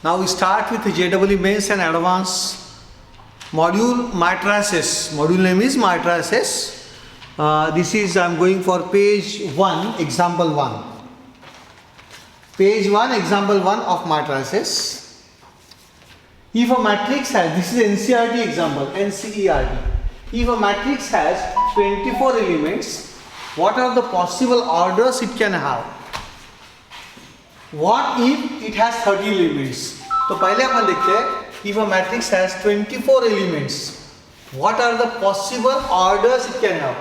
Now we start with JEE Mains and Advanced module matrices. Module name is matrices. This is I'm going for page 1, example 1. Page 1, example 1 of matrices. If a matrix has, this is NCERT example, NCERT. If a matrix has 24 elements, what are the possible orders it can have? What if it has 30 elements? तो पहले अपन देखते हैं if a matrix has 24 elements, what are the possible orders it can have?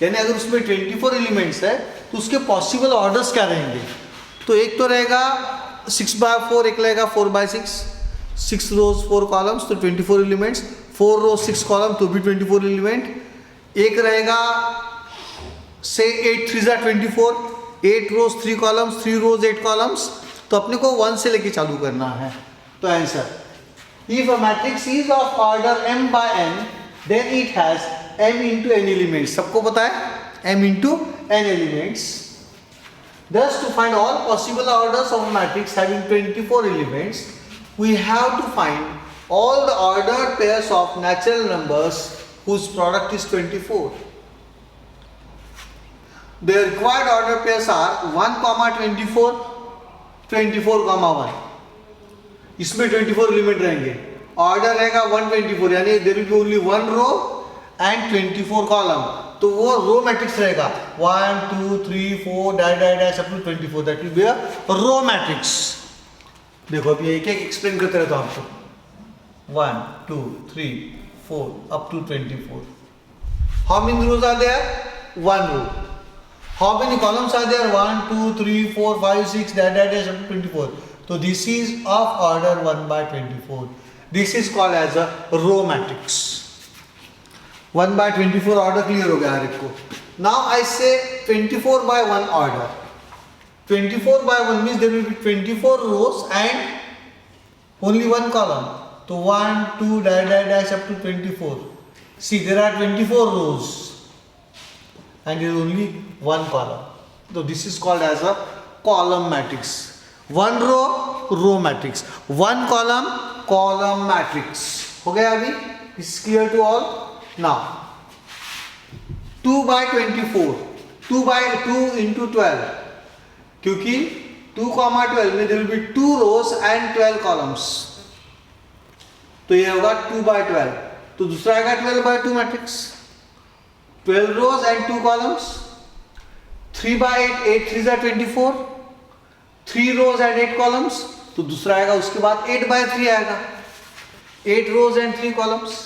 यानी अगर उसमें 24 elements है तो उसके possible orders क्या रहेंगे? तो एक तो रहेगा 6/4, एक रहेगा 4/6, 6 rows 4 columns तो 24 elements, 4 rows 6 columns तो भी 24 element, एक रहेगा say 8 3s are 24, 8 rows 3 columns, 3 rows 8 columns, तो अपने को 1 से लेके चालू करना है. तो answer, if a matrix is of order m by n, then it has m into n elements. सबको पता है m into n elements. Thus to find all possible orders of a matrix having 24 elements, we have to find all the ordered pairs of natural numbers whose product is 24. The required order pairs are 1, 24, 24, 1. इसमें 24 element रहेंगे. Order रहेगा 124, यानी there will be only 1 row and 24 column. तो वो row matrix रहेगा 1 2 3 4 dash up to 24. That will be a row matrix. देखो अभी एक एक एक्सप्लेन करते रहता हूं आपको. 1 2 3 4 up to 24. How many rows are there? 1 row. How many columns are there? 1 2 3 4 5 6 dash up to 24. So this is of order 1/24. This is called as a row matrix. 1/24 order clear हो गया हर एक को. Now I say 24/1 order. 24/1 means there will be 24 rows and only 1 column. So 1 2 dash up to 24. See, there are 24 rows and there is only 1 column. So this is called as a column matrix. 1 row, row matrix. 1 column, column matrix. हो गया अभी? Is clear to all? Now 2/24, 2/2 into 12, क्योंकि 2, 12 में there will be 2 rows and 12 columns. तो ये होगा 2/12. तो दूसरा आएगा 12/2 matrix. 12 rows and 2 columns. 3/8, 8 3s are 24, 3 rows and 8 columns. तो दूसरा आएगा उसके बाद 8/3 आएगा, 8 rows and 3 columns.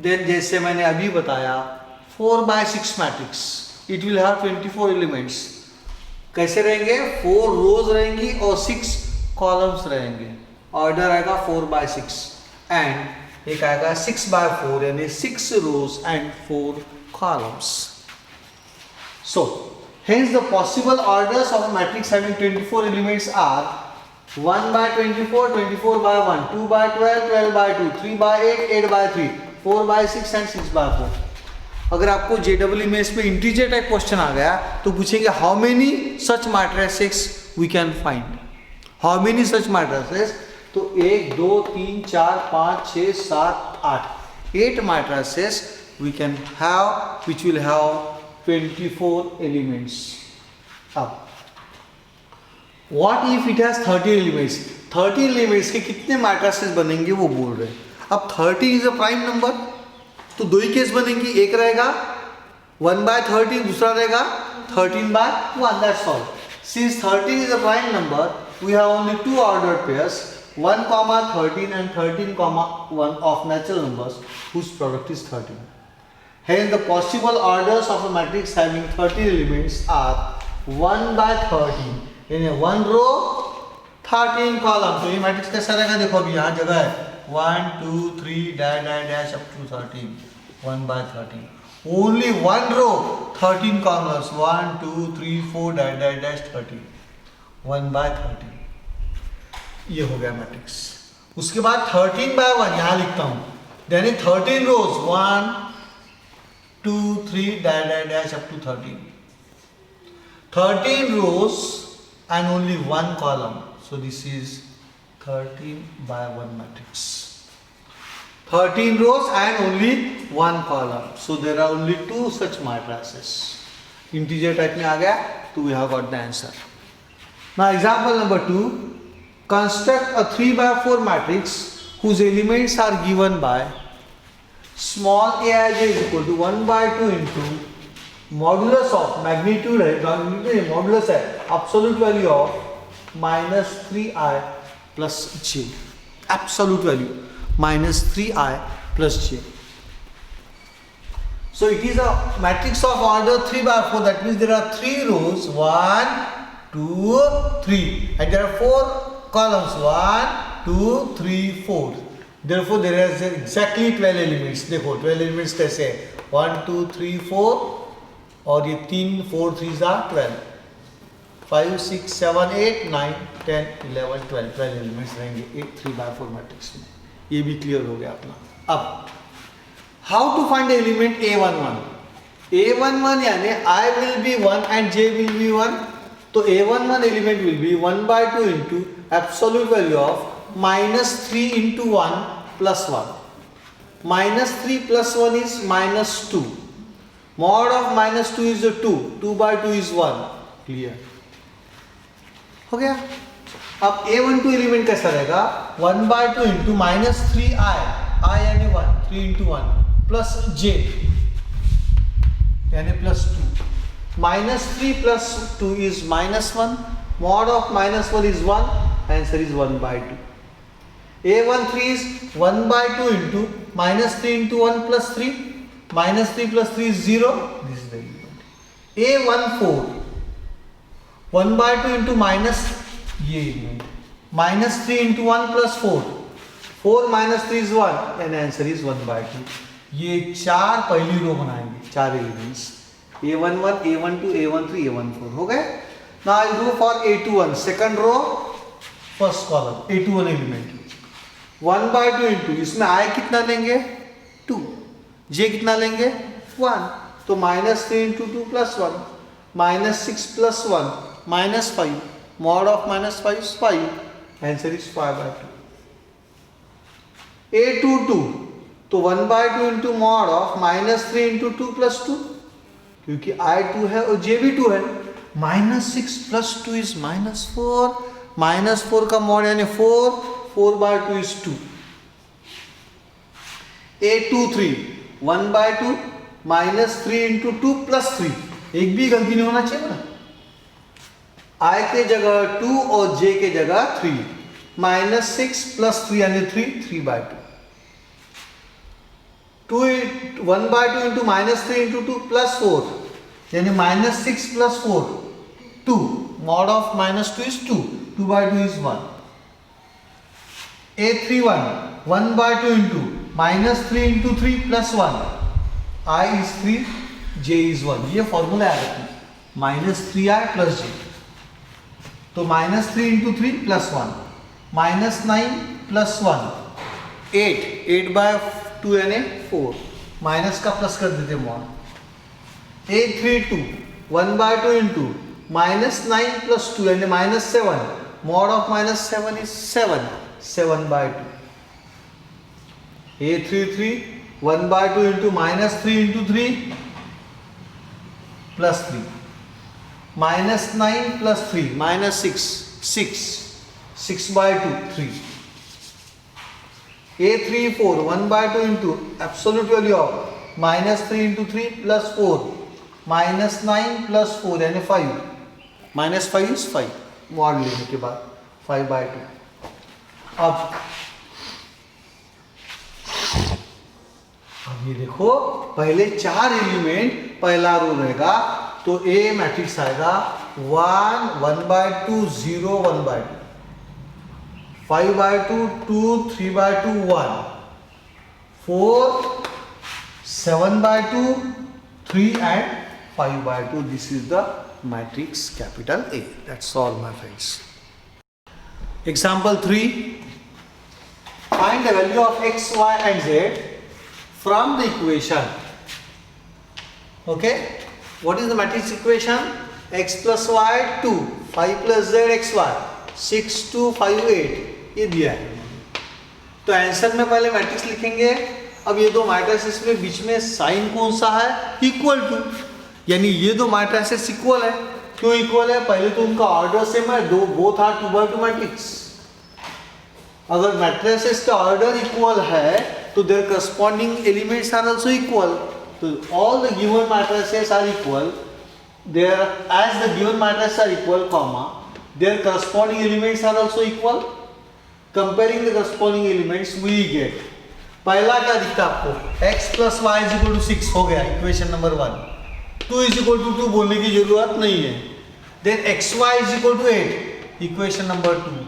Then जैसे मैंने अभी बताया 4/6 matrix, it will have 24 elements. कैसे रहेंगे? 4 rows रहेंगी और 6 columns रहेंगे. ऑर्डर आएगा 4/6 एंड एक आएगा 6/4 यानी 6 rows and 4 columns. So, hence the possible orders of a matrix having 24 elements are 1/24, 24/1, 2/12, 12/2, 3/8, 8/3, 4/6 and 6/4. अगर आपको JEE Mains में इंटीजर टाइप क्वेश्चन आ गया तो पूछेंगे how many such matrices we can find. How many such matrices? तो 1 2 3 4 5 6 7 8, 8 matrices we can have which will have 24 elements. अब what if it has 30 elements? 30 elements के कितने matrices बनेंगे वो बोल रहे हैं. अब 30 is a prime number, तो दो ही केस बनेंगी. एक रहेगा 1/13, दूसरा रहेगा 13/1. That's all. Since 30 is a prime number, we have only 2 ordered pairs, 1, 13 and 13, 1 of natural numbers whose product is 13. Hence the possible orders of a matrix having 30 elements are 1/13 यानी 1 row 13 column. तो ये matrix कैसा रहेगा? देखो अभी यहाँ जगह है 1 2 3 dash up to 13. 1/13. Only 1 row 13 columns 1 2 3 4 dash 13. 1/13. ये हो गया मैट्रिक्स. उसके बाद 13/1 यहाँ लिखता हूँ, यानी 13 rows 1 2 3 dash up to 13. 13 rows and only 1 column. So this is 13 by 1 matrix. 13 rows and only 1 column. So there are only 2 such matrices. Integer type में आ गया, तो we have got the answer. Now example number 2. Construct a 3 by 4 matrix whose elements are given by small aij is equal to 1 by 2 into modulus of magnitude है modulus है absolute value of minus 3i plus j, absolute value minus 3i plus j. So it is a matrix of order 3 by 4, that means there are 3 rows 1 2 3 and there are 4 columns 1 2 3 4. Therefore there is exactly 12 elements. देखो 12 elements कैसे है 1 2 3 4 और ये 3 4 3 are 12, 5 6 7 8 9 10 11 12 12 elements रहेंगे एक 3 by 4 matrix में. ये भी क्लियर हो गया अपना. अब how to find the element a11? a11 यानी I will be 1 and j will be 1. तो a11 element will be 1 by 2 into absolute value of minus 3 into 1 plus 1. Minus 3 plus 1 is minus 2. Mod of minus 2 is 2. 2 by 2 is 1. Clear? हो गया. अब a12 element कैसा रहेगा 1 by 2 into minus 3i, i यानी 1, 3 into 1 plus j यानी plus 2. Minus 3 plus 2 is minus 1. Mod of minus 1 is 1. Answer is 1 by 2. A13 is 1 by 2 into minus 3 into 1 plus 3. Minus 3 plus 3 is 0. This is the element. A14 1 by 2 into minus ये element. Minus 3 into 1 plus 4. 4 minus 3 is 1 and answer is 1 by 2. ये 4 पहली रो बनाएंगे 4 elements. A11, A12, A13, A14 हो गए. Now I will go for A21 second row first column A21 element 1 by 2 into इसमें I कितना लेंगे 2, J कितना लेंगे 1, तो minus 3 into 2 plus 1, minus 6 plus 1 minus 5, mod of minus 5 is 5, answer is 5 by 2. A22 तो 1 by 2 into mod of minus 3 into 2 plus 2, क्योंकि I 2 है और J भी 2 है, minus 6 plus 2 is minus 4, minus 4 का mod यानी 4, 4 by 2 is 2. A23 1 by 2 minus 3 into 2 plus 3, एक भी गलती नहीं होना चाहिए ना. I के जगह 2 और J के जगह 3, minus 6 plus 3 यानी 3, 3 by 2. 1 by 2 into minus 3 into 2 plus 4 यानी minus 6 plus 4 2, mod of minus 2 is 2, 2 by 2 is 1. A31 1 by 2 into minus 3 into 3 plus 1, I is 3, J is 1. ये फॉर्मूला आ रहा है minus 3i plus j, तो minus 3 into 3 plus 1, minus 9 plus 1 8, 8 by 2 यानी 4, minus का plus कर देते mod. A32 1 by 2 into minus 9 plus 2 यानी minus 7, mod of minus 7 is 7, 7 by 2. A33 1 by 2 into minus 3 into 3 plus 3, minus 9 plus 3 minus 6, 6, 6 by 2 3. A34 1 by 2 into absolute value of minus 3 into 3 plus 4, minus 9 plus 4 यानी 5, minus 5 is 5, mod लेने के बाद 5 by 2. अब ये देखो पहले 4 element पहला रो रहेगा तो A मैट्रिक्स आएगा 1 1 by 2 0 1 by 2, 5 by 2 2, 3 by 2 1, 4 7 by 2 3 and 5 by 2. This is the matrix capital A. That's all my friends. Example 3. Find the value of x, y and z from the equation. Okay. What is the matrix equation? X plus y 2, 5 plus z xy, 6 2 5 8 ये दिया है। तो answer में पहले matrix लिखेंगे। अब ये दो मैट्रिसेस में बीच में साइन कौन सा है, इक्वल टू, यानी ये दो मैट्रिसेस इक्वल है। क्यों इक्वल है, पहले तो उनका ऑर्डर सेम है, दो बोथ आर 2x2 मैट्रिक्स। अगर मैट्रिसेस का ऑर्डर इक्वल है तो their corresponding elements are also equal. तो all the given matrices are equal, there as the given matrices are equal comma their corresponding elements are also equal. Comparing the corresponding elements we get, पहला क्या दिखता है आपको, x plus Y is equal to 6 हो गया equation number 1। 2 is equal to 2 बोलने की जरूरत नहीं है। Then xy is equal to 8 equation number 2।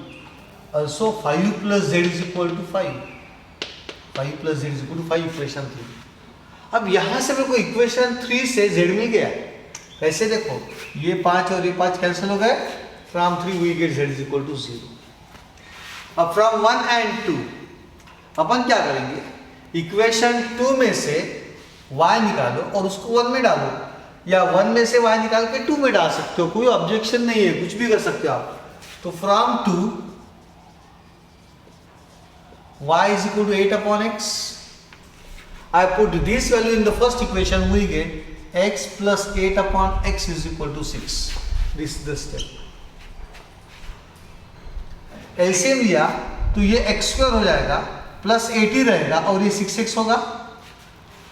Also 5 plus z is equal to 5. 5 plus z is equal to 5 equation 3। अब यहाँ से मेरे को इक्वेशन 3 से z मिल गया। कैसे देखो, ये 5 और ये 5 कैंसिल हो गए, from 3 we get z is equal to 0। अब फ्रॉम 1 and 2 अपन क्या करेंगे, इक्वेशन 2 में से y निकालो और उसको 1 में डालो, या 1 में से y निकाल के 2 में डाल सकते हो, कोई ऑब्जेक्शन नहीं है, कुछ भी कर सकते हो आप। तो from 2 y is equal to 8 upon x. I put this value in the first equation, we get x plus 8 upon x is equal to 6. This is the step. LCM लिया तो ये x स्क्वायर हो जाएगा plus 8 ही रहेगा और ये 6x होगा।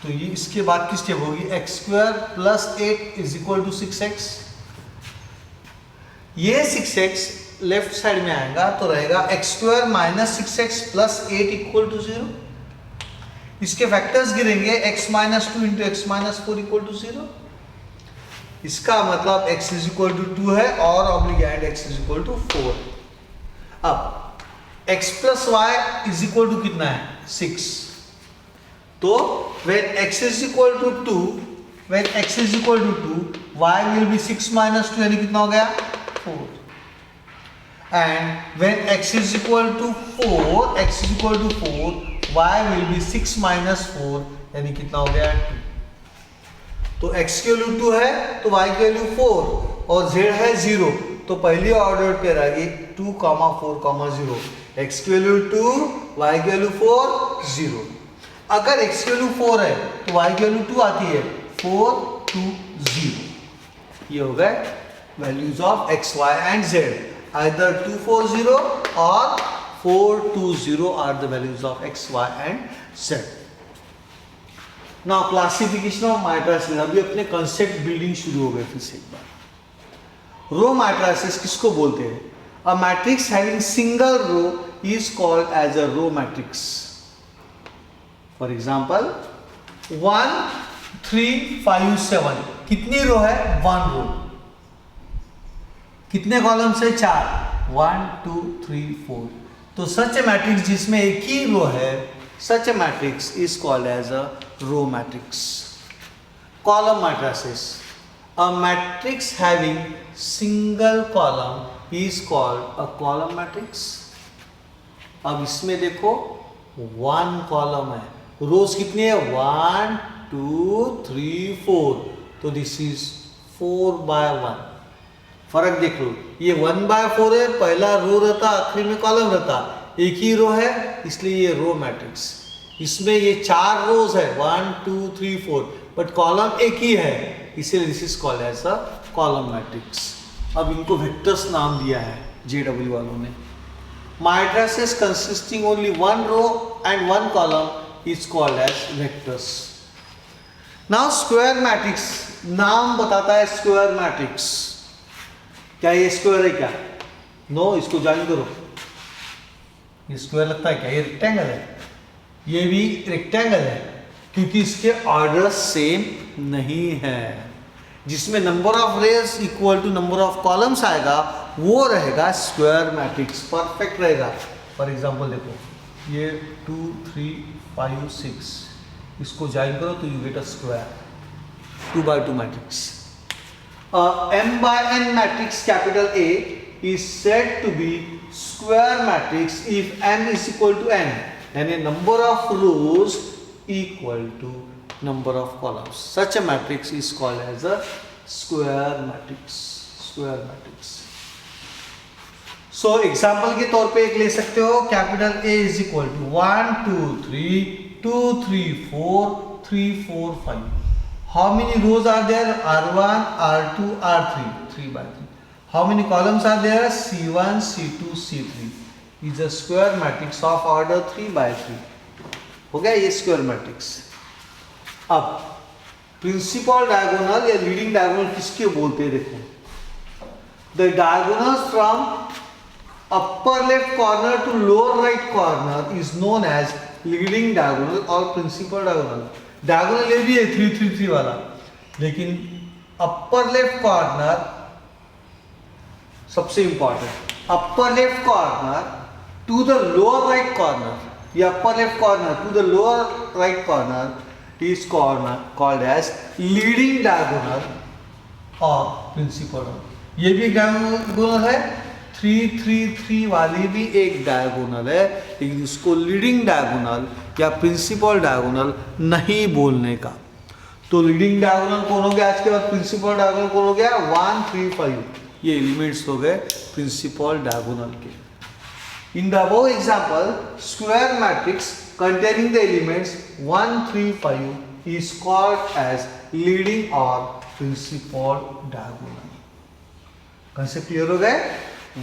तो ये इसके बाद की स्टेप होगी x square plus 8 is equal to 6x। ये 6x लेफ्ट साइड में आएगा तो रहेगा x square minus 6x plus 8 equal to 0। इसके फैक्टर्स गिरेंगे, x minus 2 into x minus 4 equal to 0। इसका मतलब x इज इक्वल टू 2 है और ऑब्लिगेंट x इज इक्वल टू 4। अब x plus Y is equal to कितना है, 6। तो when x is equal to 2, when x is equal to 2, y will be 6 minus 2 यानी कितना हो गया, 4। And when x is equal to 4, x is equal to 4, y will be 6 minus 4 यानी कितना हो गया, 2। तो x की वैल्यू 2 है तो y की वैल्यू 4 और z है 0, तो पहली ऑर्डर पे रहेगी 2, 4, 0। x की वैल्यू 2, y की वैल्यू 4, 0। अगर x की वैल्यू 4 है तो y की वैल्यू 2 आती है, 4, 2, 0। ये हो गए values of x, y and z। Either 2, 4, 0 or 4, 2, 0 are the values of x, y and z. Now classification of matrices। अभी अपने concept building शुरू हो गए फिर से एक बार। रो matrices किसको बोलते हैं? A matrix having single row is called as a row matrix. For example 1, 3, 5, 7 कितनी रो है, 1 रो। कितने कॉलम से, 4, 1, 2, 3, 4। तो सच ए मैट्रिक्स जिसमें एक ही रो है, such a matrix is called as a row matrix. Column matrices, a matrix having single column is called a column matrix. अब इसमें देखो 1 कॉलम है, रोज कितनी है, 1, 2, 3, 4, तो दिस इज 4 by 1। फर्क देख लो, ये 1/4 है, पहला रो रहता, आखिरी में कॉलम रहता, एक ही रो है इसलिए ये रो मैट्रिक्स। इसमें ये 4 रोज है, 1, 2, 3, 4, बट कॉलम एक ही है, इसीलिए this is called as a column matrix. अब इनको वेक्टर्स नाम दिया है JW वालों ने। Matrices consisting only 1 row and 1 column is called as vectors. Now square matrix, नाम बताता है स्क्वायर मैट्रिक्स। क्या ये स्क्वायर है क्या? नो, इसको ज्वाइन करो। ये स्क्वायर लगता है क्या? ये रेक्टेंगल है, ये भी रेक्टेंगल है, क्योंकि इसके ऑर्डर सेम नहीं है। जिसमें number of rows equal to number of columns आएगा वो रहेगा स्क्वायर मैट्रिक्स, परफेक्ट रहेगा। फॉर एग्जांपल देखो, ये 2, 3, 5, 6, इसको ज्वाइन करो तो you get a square, 2x2 matrix. M by n matrix capital A is said to be square matrix if m is equal to n, यानी number of rows equal to number of columns. Such a matrix is called as a square matrix. Square matrix. So example के तौर पे एक ले सकते हो, capital A is equal to 1 2 3 2 3 4 3 4 5. How many rows are there? R1 R2 R3 3 by 3. How many columns are there? C1 C2 C3 is a square matrix of order 3 by 3. हो गया ये स्क्वायर मैट्रिक्स. अब principal diagonal या leading diagonal किसके बोलते हैं? देखो, the diagonals from upper left corner to lower right corner is known as leading diagonal or principal diagonal. Diagonal ये भी है 3 3 3 वाला, लेकिन upper left corner सबसे important. Upper left corner to the lower right corner, या upper left corner to the lower right corner is called as leading diagonal or principal diagonal. ये भी diagonal है, 3 3 3 वाली भी एक डायगोनल है, लेकिन इसको लीडिंग डायगोनल या प्रिंसिपल डायगोनल नहीं बोलने का. तो लीडिंग डायगोनल कौन हो गया? आज के बाद प्रिंसिपल डायगोनल कौन हो गया? 1 3 5. ये एलिमेंट्स हो गए प्रिंसिपल डायगोनल के. In the above example, square matrix containing the elements 1 3 5 is called as leading or principal diagonal. Concept clear हो गए?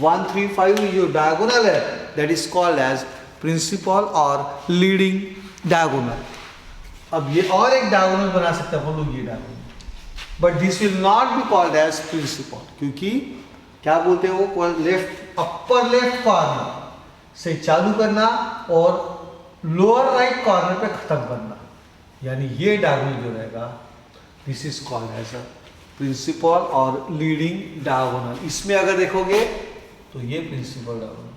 1 3 5 जो डायगोनल है that is called as principal और लीडिंग डायगोनल. अब ये और एक डायगोनल बना सकते हैं अपन लोग, ये diagonal, but this will not be called as principal, क्योंकि क्या बोलते हैं वो, लेफ्ट अपर लेफ्ट कॉर्नर से चालू करना और लोअर राइट कॉर्नर पे खत्म करना, यानी ये डायगोनल जो रहेगा this is called as a principal और लीडिंग डायगोनल. इसमें अगर देखोगे तो ये प्रिंसिपल डायगोनल,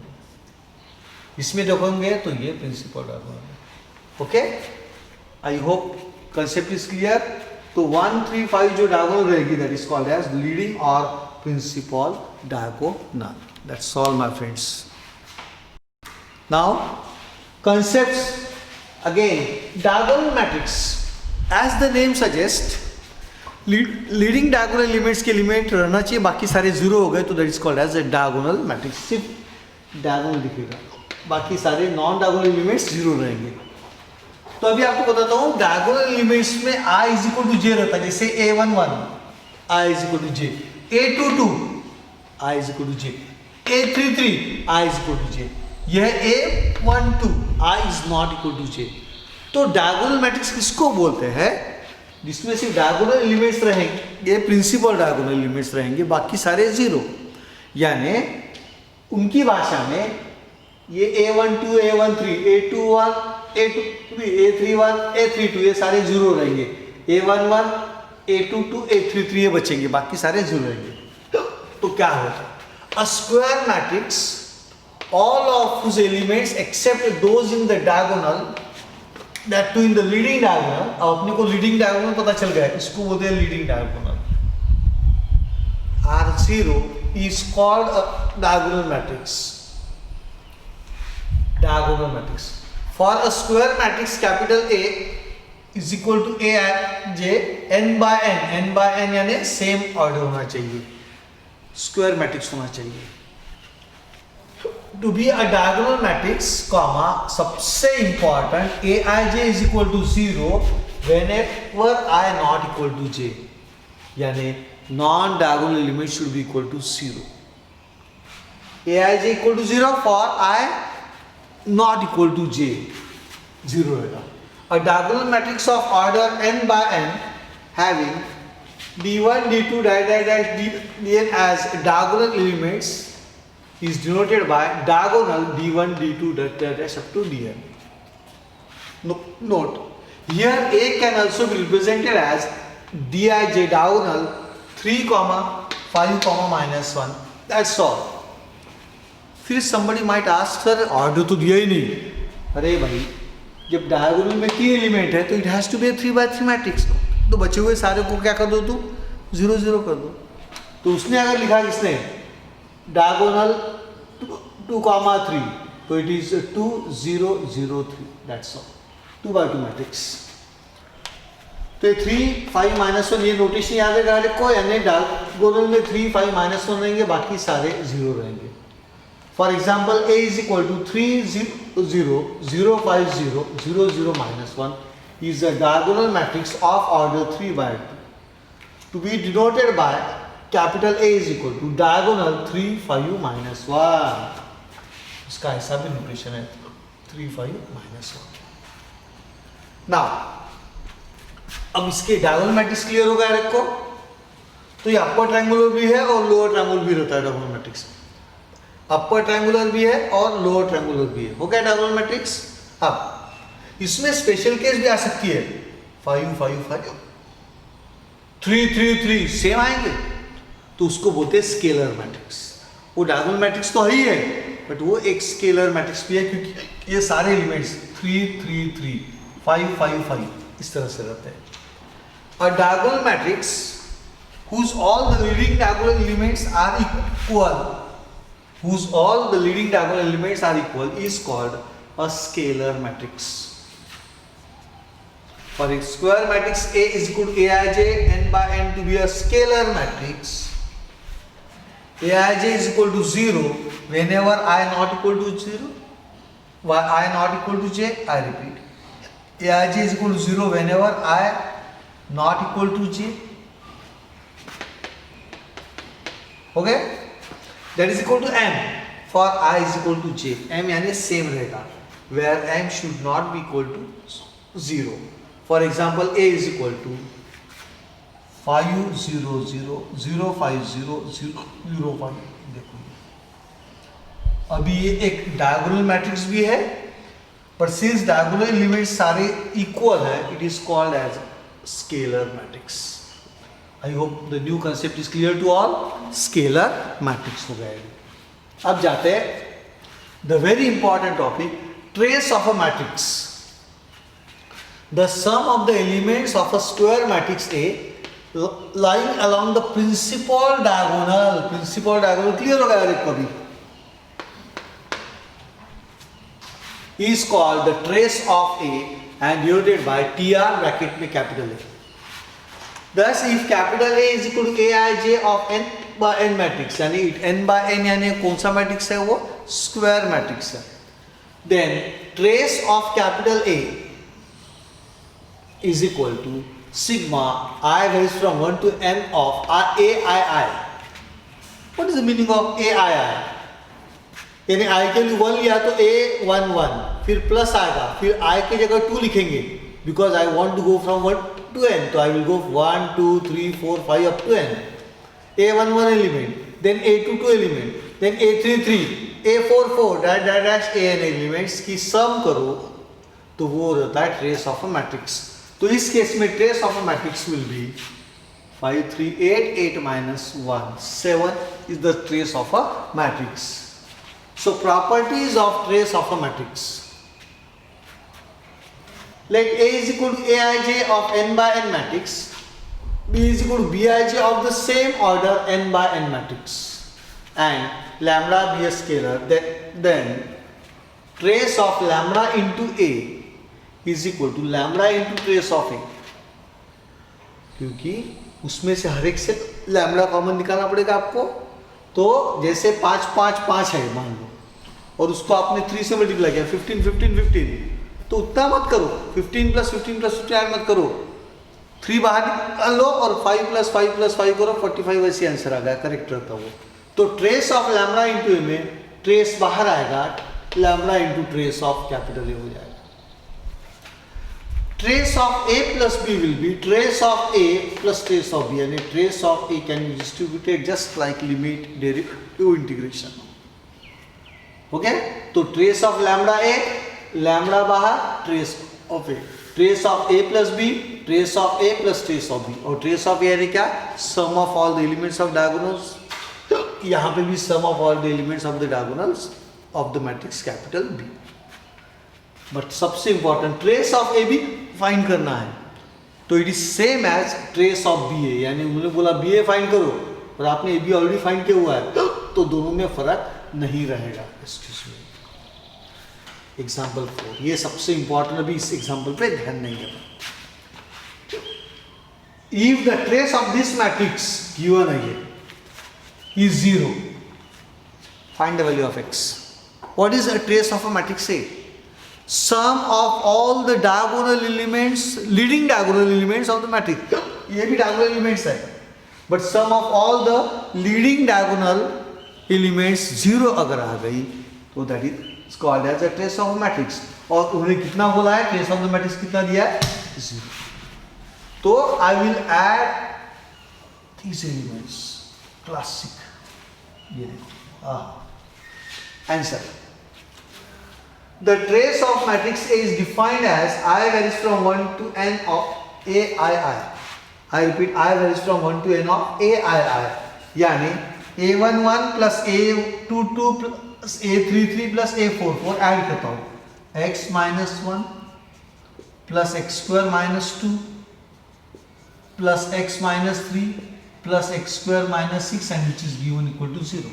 इसमें देखोगे तो ये principal diagonal. Okay, I hope concept is clear. तो 1 3 5 जो डायगोनल रहेगी that is called as leading और principal diagonal. That's all my friends. Now concepts again, diagonal matrix as the name suggests, leading diagonal elements के element रहना चाहिए, बाकी सारे zero हो गए तो that is called as a diagonal matrix. सिर्फ डायगोनल दिखेगा, बाकी सारे नॉन डायगोनल एलिमेंट्स जीरो रहेंगे. तो अभी आपको बताता हूँ, डायगोनल एलिमेंट्स में i is equal to j रहता है. जैसे a1 1 i is equal to j, a2 2 i is equal to j, a3 3 i is equal to j. यह a1 2 i is not equal to j. तो diagonal matrix किसको बोलते हैं? जिसमें सिर्फ डायगोनल एलिमेंट्स रहेंगे, प्रिंसिपल डायगोनल एलिमेंट्स रहेंगे, बाकी सारे जीरो. यानी उनकी भाषा में ये a1 2 a1 3 a2 1 a2 3 a3 1 a3 2 ये सारे जीरो रहेंगे. a1 1 a2 2 a3 3 ये बचेंगे, बाकी सारे जीरो रहेंगे. तो क्या होगा? अ square matrix, all of whose elements except those in the diagonal, that too in the leading diagonal. अब अपने को leading diagonal पता चल गया है, इसको बोलते हैं leading diagonal. R0 is called a diagonal matrix. Diagonal matrix. For a square matrix, capital A is equal to A j n by n. n by n यानी same order होना चाहिए, square matrix होना चाहिए. To be a diagonal matrix, comma, सबसे important, aij is equal to 0 whenever I not equal to j. यानी non-diagonal element should be equal to 0. aij equal to 0 for I not equal to j. 0 रहेगा. A diagonal matrix of order n by n having d1 d2 dn as diagonal elements is denoted by diagonal d1 d2 dash up to dn. Note, here A can also be represented as dij diagonal 3 5 -1. That's all. फिर somebody might ask, sir order तो दिया ही नहीं. अरे भाई, जब diagonal में 3 element है तो it has to be 3 by 3 मैट्रिक्स. तो बचे हुए सारे को क्या कर दो, तू 0 0 कर दो. तो उसने अगर लिखा किसने डायगोनल 2 3 तो it is 2 0 0 3. That's all. 2 by 2 matrix. तो ये 3 5 -1 ये नोटेशन याद रखो, यानी डायगोनल में 3 5 -1 रहेंगे, बाकी सारे 0 रहेंगे. For example, A is equal to 3 0 0 0 5 0 0 0 minus 1 is a diagonal matrix of order 3 by 2 to be denoted by capital A is equal to diagonal 3 5 minus 1. इसका ऐसा भी नोटेशन है 3 5 minus 1. Now अब इसके डायगोनल मैट्रिक्स क्लियर हो गया रखो. तो ये अपर ट्रायंगुलर भी है और लोअर ट्रायंगुलर भी रहता है डायगोनल मैट्रिक्स. अपर ट्रायंगुलर भी है और लोअर ट्रायंगुलर भी है. हो गया डायगोनल मैट्रिक्स. अब इसमें स्पेशल केस भी आ सकती है. 5 5 5 3 3 3 सेम आएंगे तो उसको बोलते हैं स्केलर मैट्रिक्स. वो डायगोनल मैट्रिक्स तो ही है बट वो एक स्केलर मैट्रिक्स भी है क्योंकि ये सारे एलिमेंट्स 3 3 3 5 5 5 इस तरह से रहते हैं. A diagonal matrix whose all the leading diagonal elements are equal is called a scalar matrix. For a square matrix A is equal to Aij n by n to be a scalar matrix. Aij is equal to 0 whenever I not equal to 0. Why I not equal to j? I repeat. Aij is equal to 0 whenever I not equal to j. Okay, that is equal to m for I is equal to j. m यानी same रहेगा where m should not be equal to 0. For example, A is equal to 5 0 0 0 5 0 0 0 5. देखो अभी ये एक diagonal matrix भी है पर since diagonal elements सारे इक्वल है it is called as scalar matrix. I hope the new concept is clear to all. Scalar matrix हो गया. अब जाते हैं the very important topic, trace of a matrix. The sum of the elements of a square matrix A lying along the principal diagonal. Principal diagonal clear हो गया कभी? Is called the trace of A and denoted by TR bracket में capital A. Thus, if capital A is equal to Aij of n by n matrix, यानी n by n यानी कौन सा matrix है वो स्क्वायर मैट्रिक्स है. Then trace of capital A is equal to sigma I varies from 1 to n of Aii. What is the meaning of Aii? यानी I के लिए 1 लिया तो A 1 1 फिर प्लस आएगा फिर I की जगह 2 लिखेंगे because I want to go from 1 to n तो I will go 1 2 3 4 5 up to n. A1 1 element then A2 2 element then A3 3 A4 4 dash an elements की सम करो तो वो रहता है ट्रेस ऑफ अ मैट्रिक्स. तो इस केस में trace of a matrix will be 5 3 8 8 minus 1 7 is the trace of a matrix. So properties of trace of a matrix. Let A is equal to Aij of n by n matrix, B is equal to Bij of the same order n by n matrix, and lambda be a scalar. Then trace of lambda into A is equal to lambda into trace of A. क्योंकि उसमें से हर एक से lambda common निकालना पड़ेगा आपको. तो जैसे 5 5 5 है मान लो और उसको आपने 3 से मल्टीप्लाई किया 15 15 15 तो उतना मत करो. 15 प्लस 15 प्लस 15 ऐड मत करो. 3 बाहर निकाल लो और 5 प्लस 5 प्लस 5 करो 45 ऐसे आंसर आ गया. करेक्ट रहता वो. तो ट्रेस ऑफ लैम्बडा इंटू ए में ट्रेस बाहर आएगा lambda into trace of capital A हो जाएगा. Trace of A plus B will be trace of A plus trace of B, and trace of A can be distributed just like limit derivative integration. Okay? तो trace of lambda A, lambda बाहर trace of A, trace of A plus B, trace of A plus trace of B, और trace of A यानी क्या? Sum of all the elements of diagonals. यहाँ पे भी sum of all the elements of the diagonals of the matrix capital B. But सबसे important trace of A भी find करना है. तो it is same as trace of B A. यानी उन्होंने बोला बी ए फाइंड करो और आपने ए बी ऑलरेडी फाइंड किया हुआ है तो दोनों में फर्क नहीं रहेगा. Excuse me. एग्जाम्पल 4 ये सबसे इंपॉर्टेंट. अभी इस एग्जाम्पल पे ध्यान नहीं देना. If the trace of this matrix given है ये is 0 find the value of x. What is a trace of a matrix A? Sum of all the diagonal elements, leading diagonal elements of the matrix. ये भी diagonal elements है, but sum of all the leading diagonal elements 0 अगर आ गई तो that is called as a trace of a matrix. और उन्होंने कितना बोला है, trace of the matrix कितना दिया है, 0. तो I will add these elements, classic. ये देखो, answer. The trace of matrix A is defined as I varies from 1 to n of AII. I repeat, I varies from 1 to n of AII. यानी A11 plus A22 plus A33 plus A44 add करता हूँ. X minus 1 plus x square minus 2 plus x minus 3 plus x square minus 6 and which is given equal to 0.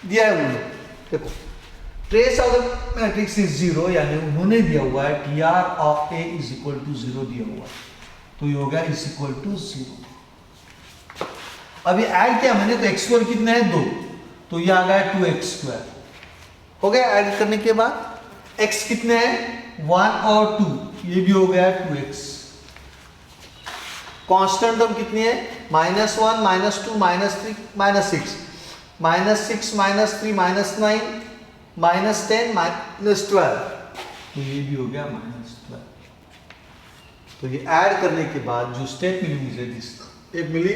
दिया है उन्होंने, देखो trace of the matrix is 0, यानी उन्होंने दिया हुआ है dr of a is equal to 0 दिया हुआ है, तो ये हो गया इज इक्वल टू 0. अभी ऐड किया मैंने तो x स्क्वायर कितना है 2, तो ये आ गया 2x स्क्वायर. हो गया ऐड करने के बाद x कितने हैं 1 और 2, ये भी हो गया 2x. कांस्टेंट टर्म कितनी है -1 -2 -3 -6 -3 -9 -10 -12, तो ये भी हो गया -12. तो ये ऐड करने के बाद जो स्टेप मिली मुझे एक मिली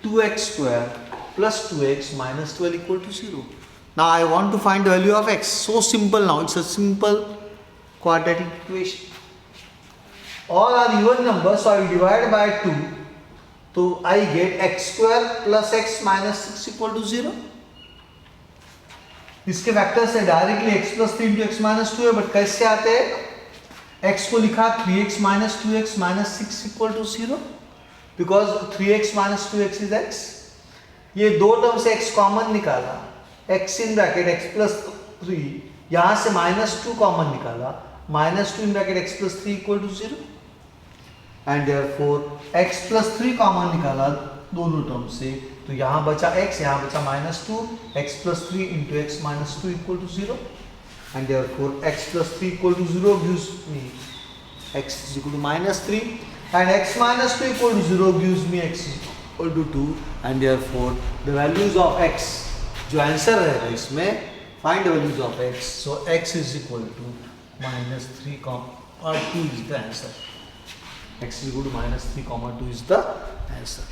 2x square plus 2x minus 12 equal to 0. Now I want to find the value of x. So simple now. It's a simple quadratic equation. All are even numbers, so I will divide by 2. So I get x square plus x minus 6 equal to 0. इसके vector से directly x plus 3 into x minus 2 है, but कैसे आते हैं, x को लिखा 3x minus 2x minus 6 equal to 0 because 3x minus 2x is x. ये दो टर्म से x कॉमन निकाला, x in bracket x plus 3, यहाँ से -2 कॉमन निकाला, -2 in bracket x plus 3 equal to 0 and therefore x plus 3 common निकाला दोनों term से, तो यहाँ बचा x, यहाँ बचा -2, x plus 3 into x minus 2 equal to 0 and therefore x plus 3 equal to 0 gives me x is equal to -3 and x minus 2 equal to 0 gives me x is equal to 2 and therefore the values of x, जो answer रहेगा इसमें, find the values of x. So x is equal to -3, 2 is the answer. X is equal to -3, 2 is the answer.